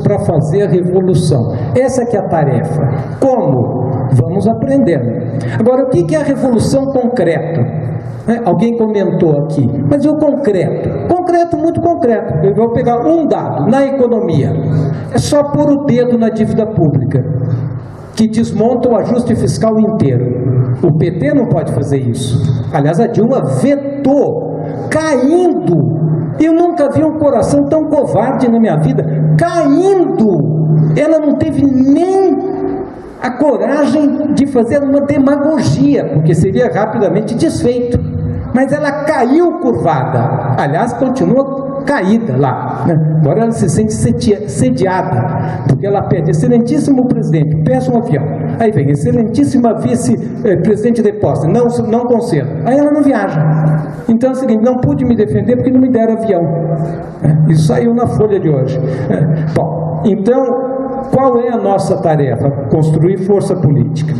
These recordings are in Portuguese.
para fazer a revolução. Essa que é a tarefa. Como? Vamos aprendendo. Agora, o que é a revolução concreta? Alguém comentou aqui, mas e o concreto? Concreto, muito concreto. Eu vou pegar um dado, na economia. É só pôr o dedo na dívida pública, que desmonta o ajuste fiscal inteiro. O PT não pode fazer isso. Aliás, a Dilma vetou, caindo. Eu nunca vi um coração tão covarde na minha vida, caindo. Ela não teve nem a coragem de fazer uma demagogia, porque seria rapidamente desfeito. Mas ela caiu curvada. Aliás, continua caída lá, né? Agora ela se sente sediada, porque ela pede: excelentíssimo presidente, peça um avião. Aí vem: excelentíssima vice-presidente deposta, não concedo. Aí ela não viaja. Então é o seguinte: não pude me defender porque não me deram avião. Isso saiu na Folha de hoje. Bom, então, qual é a nossa tarefa? Construir força política.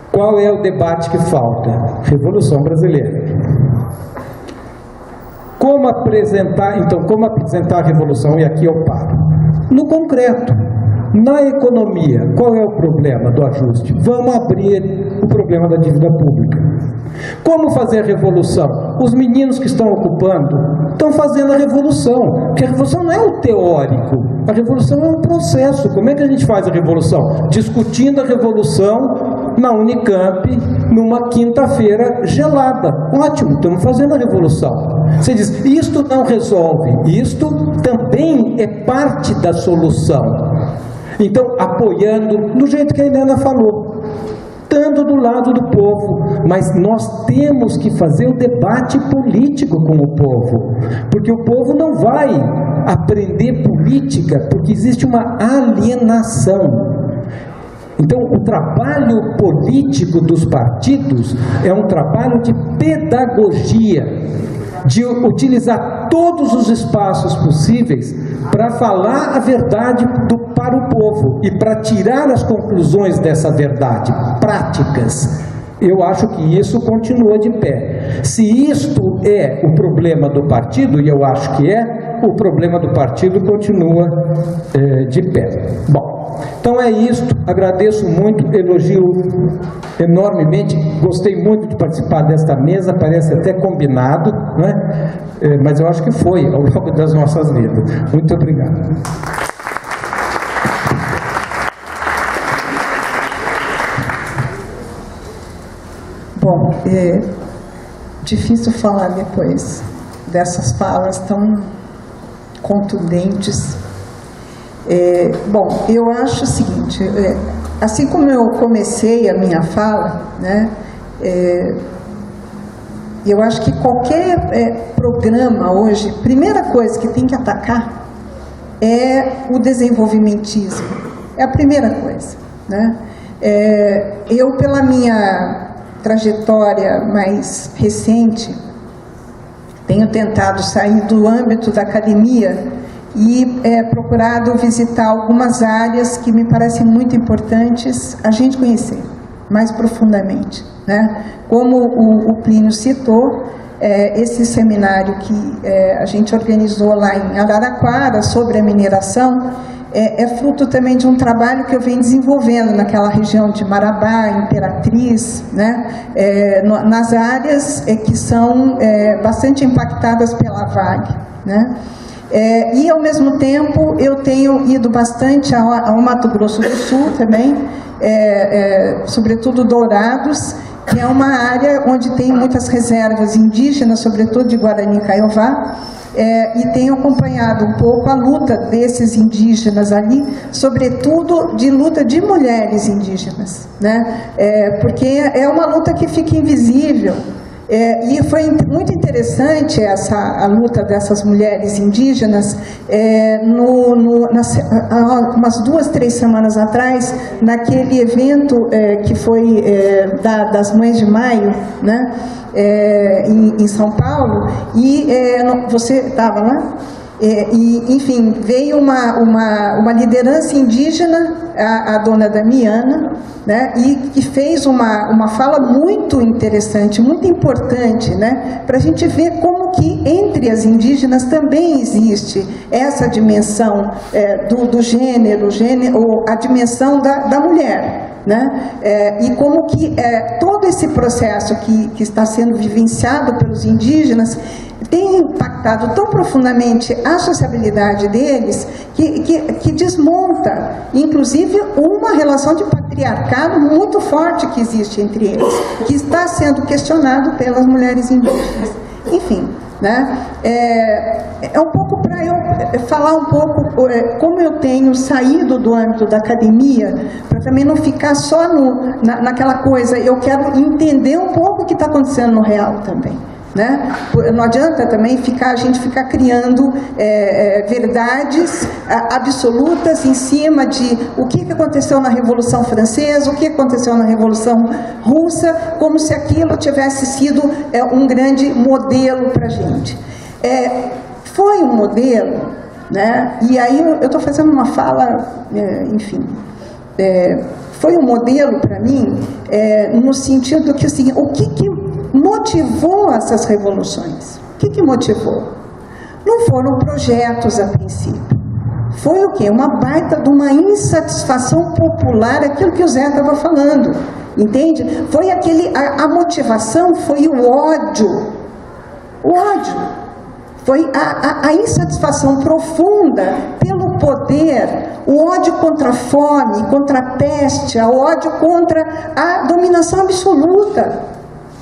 Qual é o debate que falta? Revolução Brasileira. Como apresentar, então, como apresentar a revolução? E aqui eu paro. No concreto, na economia, qual é o problema do ajuste? Vamos abrir o problema da dívida pública. Como fazer a revolução? Os meninos que estão ocupando estão fazendo a revolução, porque a revolução não é o teórico, a revolução é um processo. Como é que a gente faz a revolução? Discutindo a revolução na Unicamp, numa quinta-feira gelada. Ótimo, estamos fazendo a revolução. Você diz: isto não resolve, isto também é parte da solução. Então, apoiando, do jeito que a Helena falou, estando do lado do povo, mas nós temos que fazer o debate político com o povo, porque o povo não vai aprender política, porque existe uma alienação. Então, o trabalho político dos partidos é um trabalho de pedagogia, de utilizar todos os espaços possíveis para falar a verdade para o povo e para tirar as conclusões dessa verdade, práticas. Eu acho que isso continua de pé. Se isto é o problema do partido, e eu acho que é, o problema do partido continua de pé. Bom, então é isto. Agradeço muito, elogio enormemente, gostei muito de participar desta mesa, parece até combinado, né? Mas eu acho que foi ao longo das nossas vidas. Muito obrigado. Bom, é difícil falar depois dessas falas tão contundentes. Bom, eu acho o seguinte, assim como eu comecei a minha fala, né, eu acho que qualquer programa hoje, primeira coisa que tem que atacar é o desenvolvimentismo, é a primeira coisa, né? Eu, pela minha trajetória mais recente, tenho tentado sair do âmbito da academia e procurado visitar algumas áreas que me parecem muito importantes a gente conhecer mais profundamente, né? Como o Plínio citou, esse seminário que a gente organizou lá em Araraquara sobre a mineração é fruto também de um trabalho que eu venho desenvolvendo naquela região de Marabá, Imperatriz, né? Nas áreas que são bastante impactadas pela Vale, né? E ao mesmo tempo eu tenho ido bastante ao Mato Grosso do Sul também, sobretudo Dourados, que é uma área onde tem muitas reservas indígenas, sobretudo de Guarani Kaiowá, e tenho acompanhado um pouco a luta desses indígenas ali, sobretudo de luta de mulheres indígenas, né? Porque é uma luta que fica invisível. E foi muito interessante a luta dessas mulheres indígenas, umas 2, 3 semanas atrás, naquele evento que foi das Mães de Maio, né, em São Paulo, e você estava lá? Enfim, veio uma liderança indígena, a dona Damiana, né, e fez uma fala muito interessante, muito importante, né, para a gente ver como que entre as indígenas também existe essa dimensão do gênero, ou a dimensão da mulher. Né? E como que todo esse processo que está sendo vivenciado pelos indígenas tem impactado tão profundamente a sociabilidade deles que desmonta, inclusive, uma relação de patriarcado muito forte que existe entre eles, que está sendo questionado pelas mulheres indígenas. Enfim, né? É um pouco para eu falar um pouco como eu tenho saído do âmbito da academia, para também não ficar só naquela coisa, eu quero entender um pouco o que está acontecendo no real também. Né? Não adianta também a gente ficar criando verdades absolutas em cima de o que aconteceu na Revolução Francesa, o que aconteceu na Revolução Russa, como se aquilo tivesse sido um grande modelo para a gente. Foi um modelo, né? E aí eu estou fazendo uma fala, enfim, foi um modelo para mim, no sentido que, assim, o que motivou essas revoluções? O que motivou? Não foram projetos a princípio. Foi o quê? Uma baita de uma insatisfação popular, aquilo que o Zé estava falando, entende? Foi a motivação foi o ódio. O ódio. Foi a insatisfação profunda pelo poder, o ódio contra a fome, contra a peste, o ódio contra a dominação absoluta.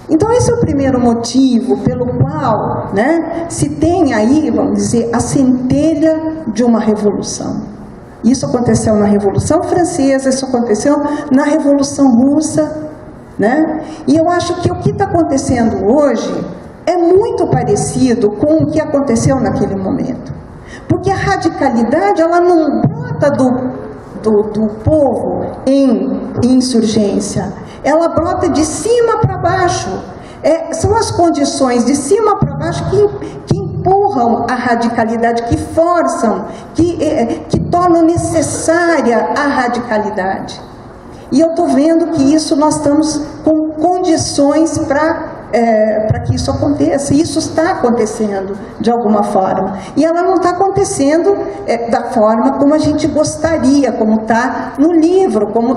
Então esse é o primeiro motivo pelo qual, né, se tem aí, vamos dizer, a centelha de uma revolução. Isso aconteceu na Revolução Francesa, isso aconteceu na Revolução Russa, né? E eu acho que o que está acontecendo hoje é muito parecido com o que aconteceu naquele momento. Porque a radicalidade, ela não brota do povo em insurgência, ela brota de cima para baixo. São as condições de cima para baixo que empurram a radicalidade, que forçam, que tornam necessária a radicalidade. E eu estou vendo que isso nós estamos com condições para que isso aconteça. Isso está acontecendo de alguma forma. E ela não está acontecendo da forma como a gente gostaria, como está no livro, como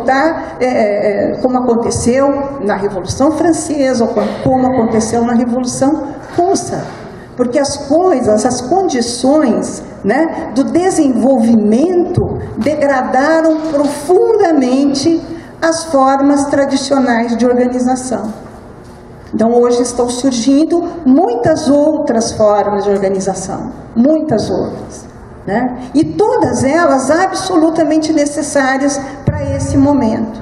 aconteceu na Revolução Francesa, ou como aconteceu na Revolução Russa. Porque as condições, né, do desenvolvimento degradaram profundamente as formas tradicionais de organização. Então, hoje estão surgindo muitas outras formas de organização, muitas outras, né? E todas elas absolutamente necessárias para esse momento.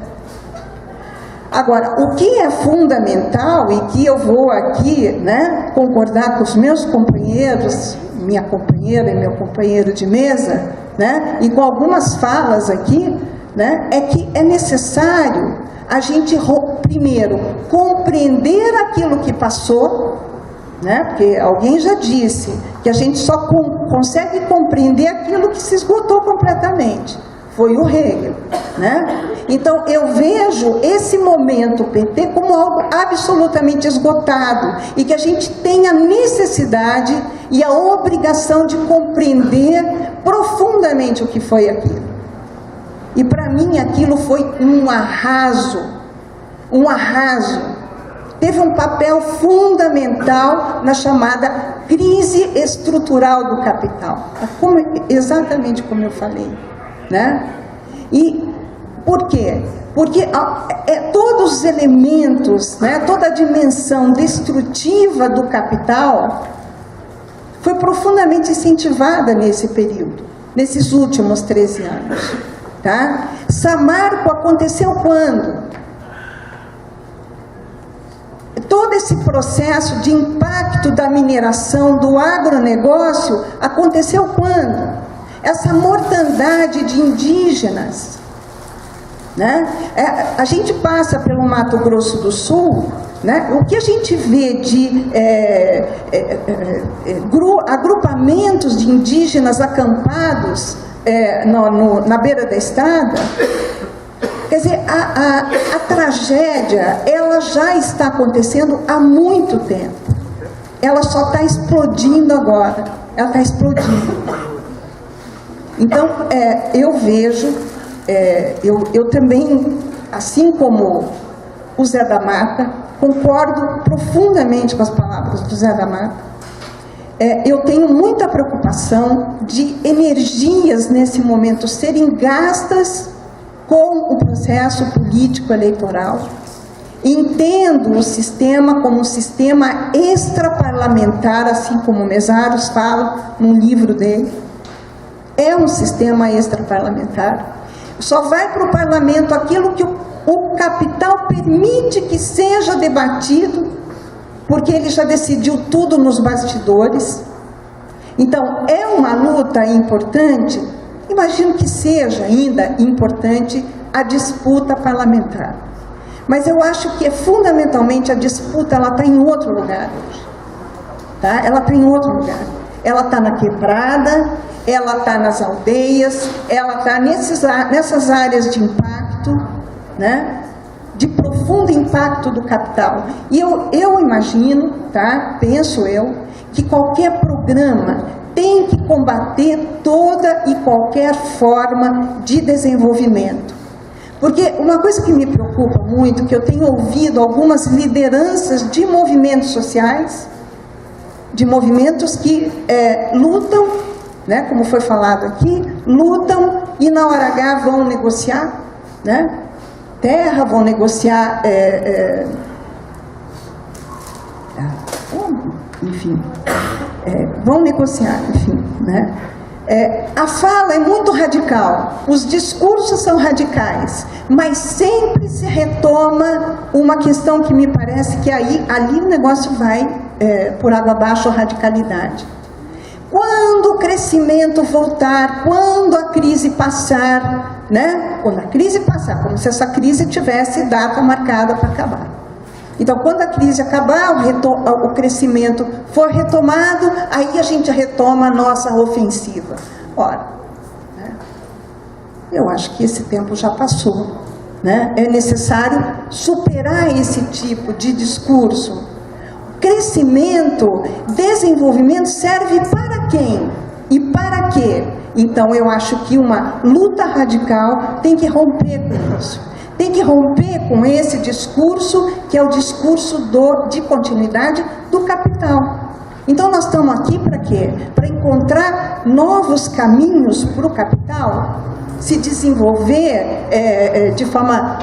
Agora, o que é fundamental, e que eu vou aqui, né, concordar com os meus companheiros, minha companheira e meu companheiro de mesa, né, e com algumas falas aqui, né, é que é necessário a gente, primeiro, compreender aquilo que passou, né? Porque alguém já disse que a gente só consegue compreender aquilo que se esgotou completamente. Foi o Hegel, né? Então, eu vejo esse momento PT como algo absolutamente esgotado e que a gente tem a necessidade e a obrigação de compreender profundamente o que foi aquilo. E para mim aquilo foi um arraso, teve um papel fundamental na chamada crise estrutural do capital, exatamente como eu falei, né? E por quê? Porque todos os elementos, né, toda a dimensão destrutiva do capital foi profundamente incentivada nesse período, nesses últimos 13 anos. Tá? Samarco aconteceu quando? Todo esse processo de impacto da mineração, do agronegócio, aconteceu quando? Essa mortandade de indígenas, né? A gente passa pelo Mato Grosso do Sul, né? O que a gente vê de agrupamentos de indígenas acampados na beira da estrada, quer dizer, a tragédia, ela já está acontecendo há muito tempo. Ela só está explodindo agora. Ela está explodindo. Então, eu vejo, eu também, assim como o Zé da Mata, concordo profundamente com as palavras do Zé da Mata. Eu tenho muita preocupação de energias nesse momento serem gastas com o processo político eleitoral. Entendo o sistema como um sistema extraparlamentar, assim como o Mesaros fala no livro dele. É um sistema extraparlamentar. Só vai para o parlamento aquilo que o capital permite que seja debatido, porque ele já decidiu tudo nos bastidores. Então, é uma luta importante. Imagino que seja ainda importante a disputa parlamentar. Mas eu acho que fundamentalmente a disputa está em outro lugar hoje. Tá? Ela está em outro lugar. Ela está na quebrada, ela está nas aldeias, ela está nessas áreas de impacto, né? De profundo impacto do capital. E eu imagino, tá? Penso eu, que qualquer programa tem que combater toda e qualquer forma de desenvolvimento. Porque uma coisa que me preocupa muito, que eu tenho ouvido algumas lideranças de movimentos sociais, de movimentos que lutam, né, como foi falado aqui, lutam e na hora H vão negociar, né, terra, vão negociar, enfim, vão negociar, enfim, né. A fala é muito radical, os discursos são radicais, mas sempre se retoma uma questão que me parece que ali o negócio vai por água abaixo, a radicalidade. Quando o crescimento voltar, quando a crise passar, né? Quando a crise passar, como se essa crise tivesse data marcada para acabar. Então, quando a crise acabar, o crescimento for retomado, aí a gente retoma a nossa ofensiva. Ora, né, eu acho que esse tempo já passou, né? É necessário superar esse tipo de discurso. Crescimento, desenvolvimento serve para quem? E para quê? Então, eu acho que uma luta radical tem que romper com isso. Tem que romper com esse discurso, que é o discurso de continuidade do capital. Então, nós estamos aqui para quê? Para encontrar novos caminhos para o capital se desenvolver de forma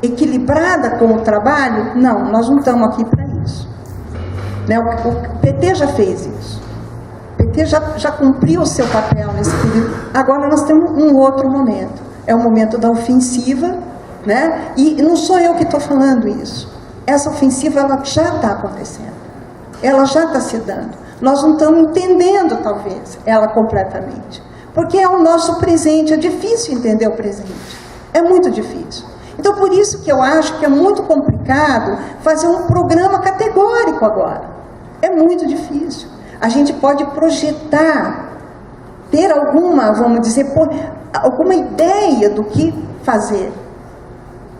equilibrada com o trabalho? Não, nós não estamos aqui para isso. Né? O PT já fez isso. O PT já cumpriu o seu papel nesse período. Agora nós temos um outro momento. É o momento da ofensiva, né? E não sou eu que estou falando isso. Essa ofensiva ela já está acontecendo. Ela já está se dando. Nós não estamos entendendo, talvez, ela completamente. Porque é o nosso presente. É difícil entender o presente. É muito difícil. Então, por isso que eu acho que é muito complicado fazer um programa categórico agora. É muito difícil. A gente pode projetar, ter alguma, vamos dizer, alguma ideia do que fazer.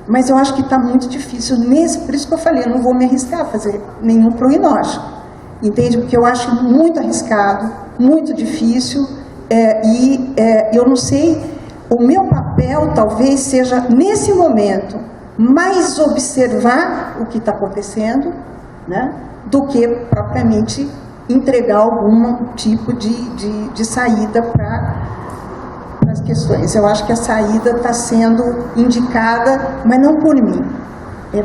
Mas eu acho que está muito difícil por isso que eu falei, eu não vou me arriscar a fazer nenhum prognóstico. Entende? Porque eu acho muito arriscado, muito difícil, eu não sei, o meu papel talvez seja, nesse momento, mais observar o que está acontecendo, né, do que propriamente entregar algum tipo de saída para as questões. Eu acho que a saída está sendo indicada, mas não por mim,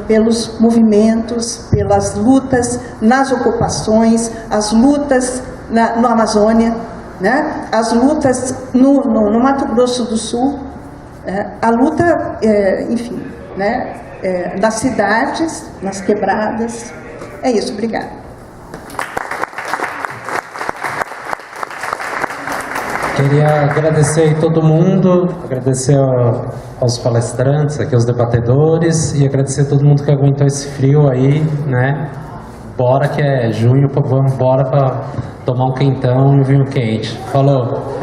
pelos movimentos, pelas lutas nas ocupações, as lutas na Amazônia, né? As lutas no Mato Grosso do Sul, a luta, enfim, né? Das cidades, nas quebradas. É isso, obrigada. Queria agradecer aí todo mundo, agradecer aos palestrantes, aqui aos debatedores, e agradecer a todo mundo que aguentou esse frio aí, né? Bora que é junho, vamos embora para tomar um quentão e um vinho quente. Falou!